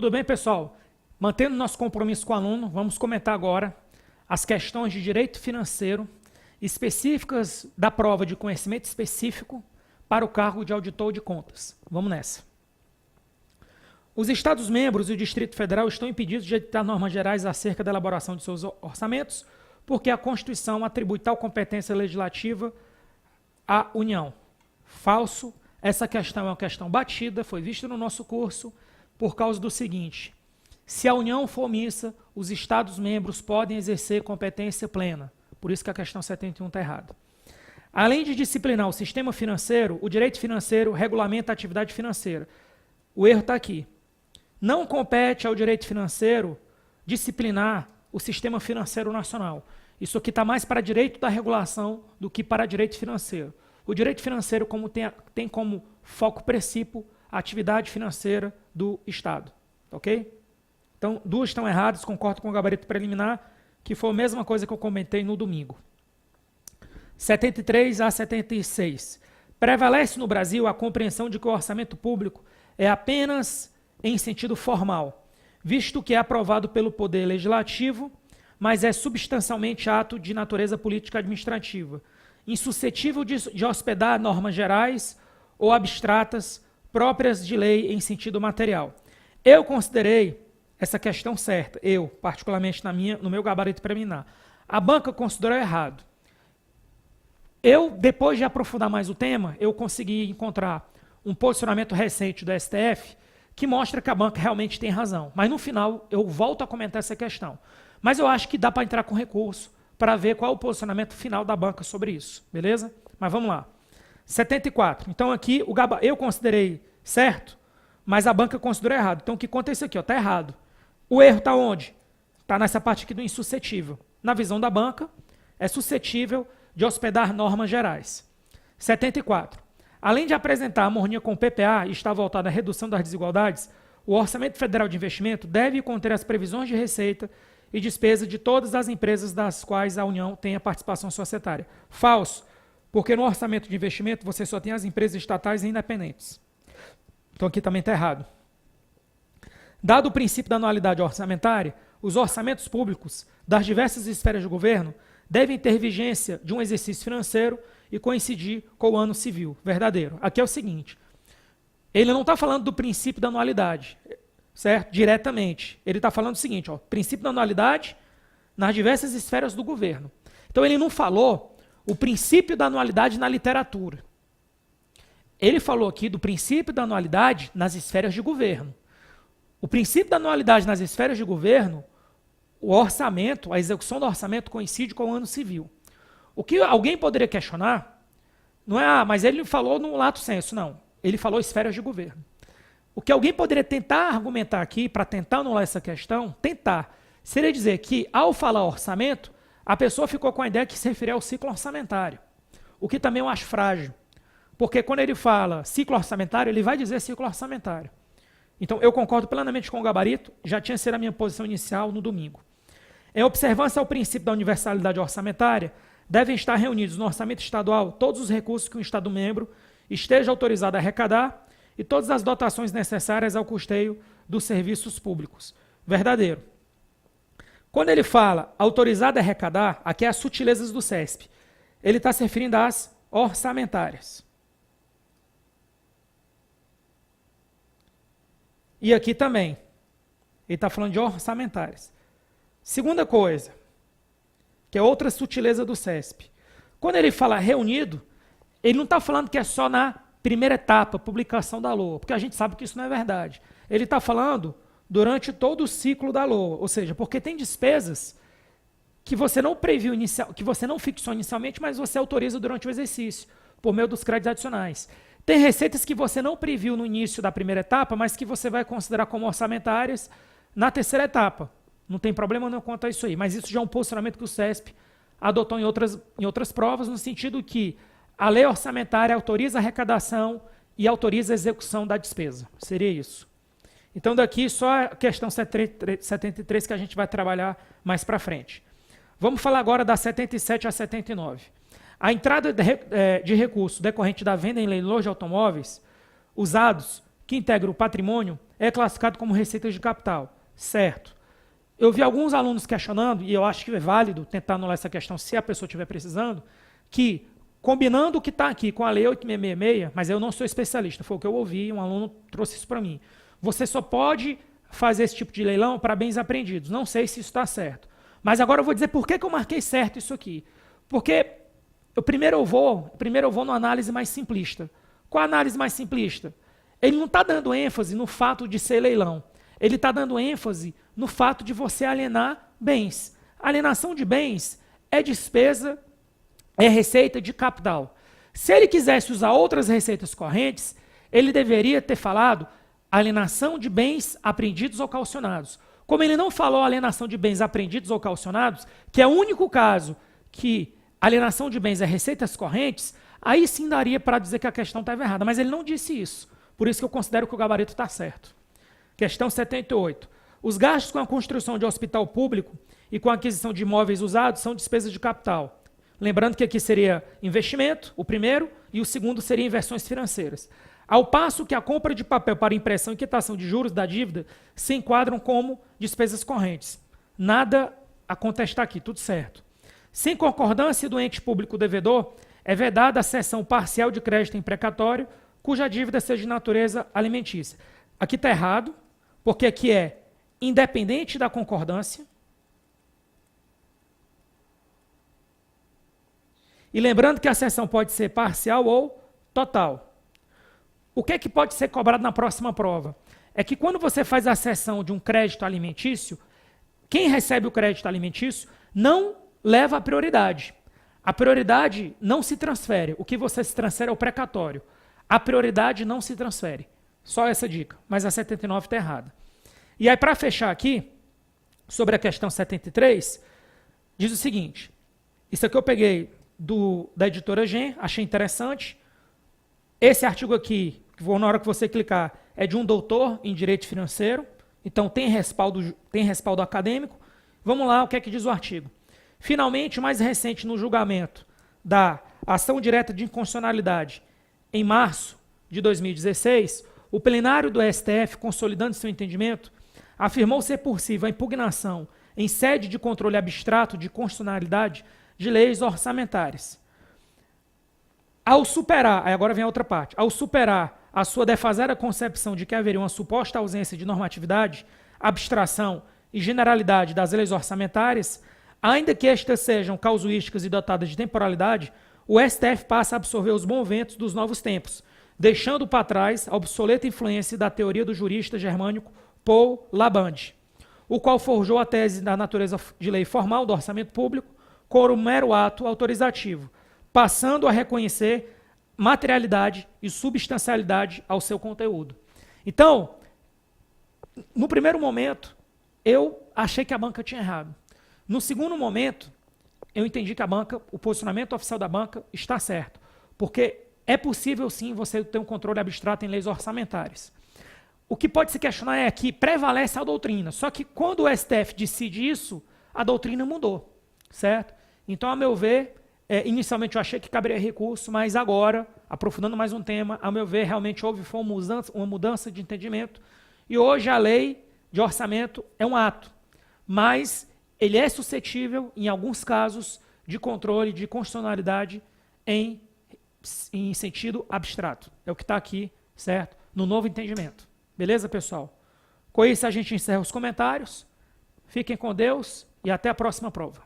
Tudo bem, pessoal? Mantendo nosso compromisso com o aluno, vamos comentar agora as questões de direito financeiro específicas da prova de conhecimento específico para o cargo de auditor de contas. Vamos nessa. Os Estados-membros e o Distrito Federal estão impedidos de editar normas gerais acerca da elaboração de seus orçamentos, porque a Constituição atribui tal competência legislativa à União. Falso. Essa questão é uma questão batida, foi vista no nosso curso, por causa do seguinte: se a União for omissa, os Estados-membros podem exercer competência plena. Por isso que a questão 71 está errada. Além de disciplinar o sistema financeiro, o direito financeiro regulamenta a atividade financeira. O erro está aqui. Não compete ao direito financeiro disciplinar o sistema financeiro nacional. Isso aqui está mais para direito da regulação do que para direito financeiro. O direito financeiro tem como foco princípio a atividade financeira do Estado. Ok? Então, duas estão erradas, concordo com o gabarito preliminar, que foi a mesma coisa que eu comentei no domingo. 73 a 76. Prevalece no Brasil a compreensão de que o orçamento público é apenas em sentido formal, visto que é aprovado pelo Poder Legislativo, mas é substancialmente ato de natureza política administrativa, insuscetível de hospedar normas gerais ou abstratas próprias de lei em sentido material. Eu considerei essa questão certa, eu, particularmente no meu gabarito preliminar. A banca considerou errado. Eu, depois de aprofundar mais o tema, eu consegui encontrar um posicionamento recente do STF que mostra que a banca realmente tem razão. Mas no final eu volto a comentar essa questão. Mas eu acho que dá para entrar com recurso para ver qual é o posicionamento final da banca sobre isso. Beleza? Mas vamos lá. 74. Então aqui eu considerei certo, mas a banca considerou errado. Então o que conta é isso aqui? Está errado. O erro está onde? Está nessa parte aqui do insuscetível. Na visão da banca, é suscetível de hospedar normas gerais. 74. Além de apresentar harmonia com o PPA e estar voltado à redução das desigualdades, o Orçamento Federal de Investimento deve conter as previsões de receita e despesa de todas as empresas das quais a União tem a participação societária. Falso, porque no Orçamento de Investimento você só tem as empresas estatais e independentes. Então aqui também está errado. Dado o princípio da anualidade orçamentária, os orçamentos públicos das diversas esferas de governo devem ter vigência de um exercício financeiro e coincidir com o ano civil verdadeiro. Aqui é o seguinte, ele não está falando do princípio da anualidade, certo? Diretamente. Ele está falando o seguinte, ó, princípio da anualidade nas diversas esferas do governo. Então ele não falou o princípio da anualidade na literatura. Ele falou aqui do princípio da anualidade nas esferas de governo. O princípio da anualidade nas esferas de governo, o orçamento, a execução do orçamento coincide com o ano civil. O que alguém poderia questionar não é, mas ele falou no lato sensu, não. Ele falou esferas de governo. O que alguém poderia tentar argumentar aqui, para tentar anular essa questão, seria dizer que, ao falar orçamento, a pessoa ficou com a ideia que se referia ao ciclo orçamentário. O que também eu acho frágil. Porque quando ele fala ciclo orçamentário, ele vai dizer ciclo orçamentário. Então, eu concordo plenamente com o gabarito, já tinha sido a minha posição inicial no domingo. Em observância ao princípio da universalidade orçamentária, devem estar reunidos no orçamento estadual todos os recursos que um Estado-membro esteja autorizado a arrecadar e todas as dotações necessárias ao custeio dos serviços públicos. Verdadeiro. Quando ele fala autorizado a arrecadar, aqui é as sutilezas do CESP. Ele está se referindo às orçamentárias. E aqui também. Ele está falando de orçamentárias. Segunda coisa, que é outra sutileza do CESP. Quando ele fala reunido, ele não está falando que é só na primeira etapa, publicação da LOA, porque a gente sabe que isso não é verdade. Ele está falando durante todo o ciclo da LOA, ou seja, porque tem despesas que você não previu que você não fixou inicialmente, mas você autoriza durante o exercício, por meio dos créditos adicionais. Tem receitas que você não previu no início da primeira etapa, mas que você vai considerar como orçamentárias na terceira etapa. Não tem problema nenhum quanto a isso aí, mas isso já é um posicionamento que o CESP adotou em outras provas, no sentido que a lei orçamentária autoriza a arrecadação e autoriza a execução da despesa. Seria isso. Então, daqui só a questão 73 que a gente vai trabalhar mais para frente. Vamos falar agora da 77 a 79. A entrada de recurso decorrente da venda em leilões de automóveis usados que integra o patrimônio é classificado como receitas de capital. Certo. Eu vi alguns alunos questionando, e eu acho que é válido tentar anular essa questão se a pessoa estiver precisando, que combinando o que está aqui com a Lei 8666, mas eu não sou especialista, foi o que eu ouvi, um aluno trouxe isso para mim. Você só pode fazer esse tipo de leilão para bens apreendidos. Não sei se isso está certo. Mas agora eu vou dizer por que eu marquei certo isso aqui. Porque primeiro eu vou numa análise mais simplista. Qual a análise mais simplista? Ele não está dando ênfase no fato de ser leilão. Ele está dando ênfase no fato de você alienar bens. Alienação de bens é despesa, é receita de capital. Se ele quisesse usar outras receitas correntes, ele deveria ter falado alienação de bens apreendidos ou calcionados. Como ele não falou alienação de bens apreendidos ou calcionados, que é o único caso que alienação de bens é receitas correntes, aí sim daria para dizer que a questão estava errada. Mas ele não disse isso. Por isso que eu considero que o gabarito está certo. Questão 78. Os gastos com a construção de hospital público e com a aquisição de imóveis usados são despesas de capital. Lembrando que aqui seria investimento, o primeiro, e o segundo seria inversões financeiras. Ao passo que a compra de papel para impressão e quitação de juros da dívida se enquadram como despesas correntes. Nada a contestar aqui, tudo certo. Sem concordância do ente público devedor, é vedada a cessão parcial de crédito em precatório, cuja dívida seja de natureza alimentícia. Aqui está errado, porque aqui é independente da concordância. E lembrando que a cessão pode ser parcial ou total. O que é que pode ser cobrado na próxima prova? É que quando você faz a cessão de um crédito alimentício, quem recebe o crédito alimentício não leva a prioridade. A prioridade não se transfere. O que você se transfere é o precatório. A prioridade não se transfere. Só essa dica. Mas a 79 está errada. E aí, para fechar aqui, sobre a questão 73, diz o seguinte. Isso aqui eu peguei da editora Gen, achei interessante. Esse artigo aqui, na hora que você clicar, é de um doutor em Direito Financeiro. Então, tem respaldo acadêmico. Vamos lá, o que é que diz o artigo? Finalmente, o mais recente no julgamento da ação direta de inconstitucionalidade, em março de 2016, o plenário do STF, consolidando seu entendimento, afirmou ser possível a impugnação em sede de controle abstrato de constitucionalidade de leis orçamentárias. Ao superar, aí agora vem a outra parte, ao superar a sua defasada concepção de que haveria uma suposta ausência de normatividade, abstração e generalidade das leis orçamentárias, ainda que estas sejam casuísticas e dotadas de temporalidade, o STF passa a absorver os bons ventos dos novos tempos, deixando para trás a obsoleta influência da teoria do jurista germânico Paul Labande, o qual forjou a tese da natureza de lei formal do orçamento público como mero ato autorizativo, passando a reconhecer materialidade e substancialidade ao seu conteúdo. Então, no primeiro momento, eu achei que a banca tinha errado. No segundo momento, eu entendi que o posicionamento oficial da banca está certo, porque é possível sim você ter um controle abstrato em leis orçamentárias. O que pode se questionar é que prevalece a doutrina, só que quando o STF decide isso, a doutrina mudou, certo? Então, a meu ver, inicialmente eu achei que caberia recurso, mas agora, aprofundando mais um tema, a meu ver, realmente houve uma mudança de entendimento, e hoje a lei de orçamento é um ato, mas ele é suscetível, em alguns casos, de controle de constitucionalidade em sentido abstrato. É o que está aqui, certo? No novo entendimento. Beleza, pessoal? Com isso, a gente encerra os comentários. Fiquem com Deus e até a próxima prova.